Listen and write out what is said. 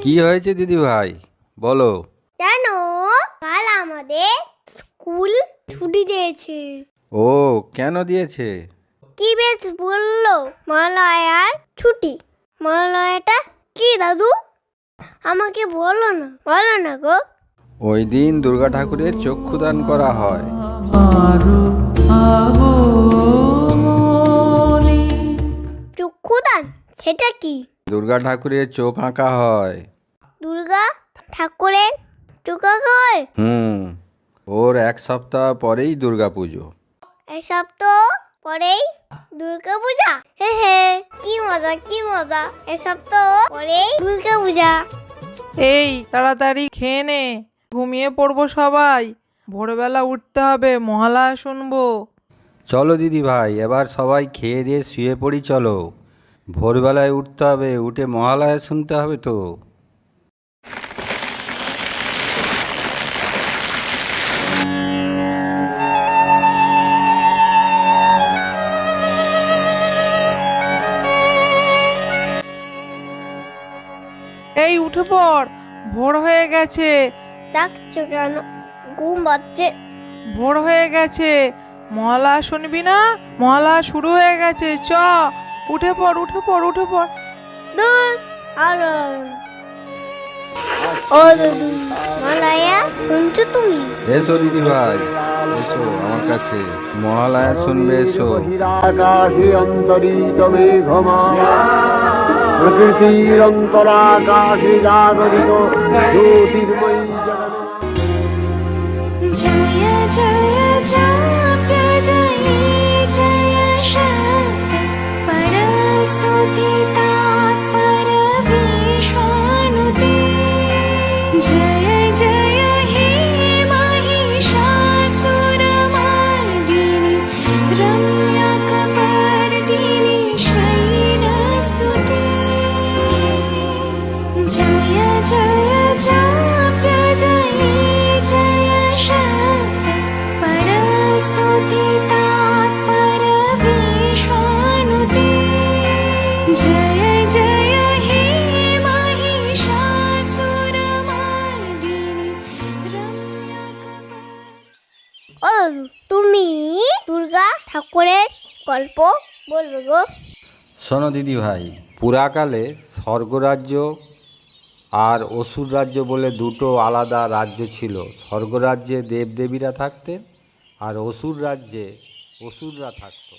কি হয়েছে দিদি ভাই, বলো। জানো, কাল আমাদের স্কুল ছুটি দিয়েছে। ও, কেন দিয়েছে? কি বেশ বললো, মহালয়ার ছুটি। মহালয়াটা কি দাদু? আমাকে বলো না গো। ওই দিন দুর্গা ঠাকুরের চক্ষুদান করা হয়। চক্ষুদান সেটা কি? দুর্গা ঠাকুরের চোখ আঁকা হয়। দুর্গা ঠাকুরের চোখ আঁকা হয়? ওর এক সপ্তাহ পরেই দুর্গা পুজো। এক সপ্তাহ পরেই দুর্গা পূজা? হে হে, কি মজা কি মজা, এক সপ্তাহ পরেই দুর্গা পূজা। এই তাড়াতাড়ি খেয়ে নে, ঘুমিয়ে পড়বো সবাই। ভোরবেলা উঠতে হবে, মহালয়া শুনবো। চলো দিদি ভাই, এবার সবাই খেয়ে দিয়ে শুয়ে পড়ি। চলো, ভোরবেলায় উঠতে হবে, উঠে মহালয়া শুনতে হবে তো। এই উঠে পড়, ভোর হয়ে গেছে। ডাকছো কেন? ঘুম পাচ্ছে। ভোর হয়ে গেছে, মহালয়া শুনবি না? মহালয়া শুরু হয়ে গেছে, চ উঠে পড় উঠে পড় উঠে পড়। দূর আলো। ও দাদু, মহালয়া শুনছো তুমি? এসো দিদি ভাই, এসো আমার কাছে, মহালয়া শুনবে এসো। আকাশে অন্তরিত মেঘমালা, প্রকৃতির অন্তরাকাশে জাগরিত জ্যোতির্ময়ী জগন্নাথ। जय जय जाप्य जय जय शब्द परस्तुति तात्पर विश्वानुते। जय जय हे महिषासुरमर्दिनि रम्यकपर्दिनि शैलसुते। जय जय जाप्य जय जय शब्द परस्तुति तात्पर विश्वानुते। जय जय हे महिषासुरमर्दिनि रम्यकपर्दिनि। ও দাদু, তুমি দুর্গা ঠাকুরের গল্প বলবে গো? শোনো দিদি ভাই, পুরাকালে স্বর্গরাজ্য আর অসুর রাজ্য বলে দুটো আলাদা রাজ্য ছিল। স্বর্গরাজ্যে দেবদেবীরা থাকতেন আর অসুর রাজ্যে অসুররা থাকতো।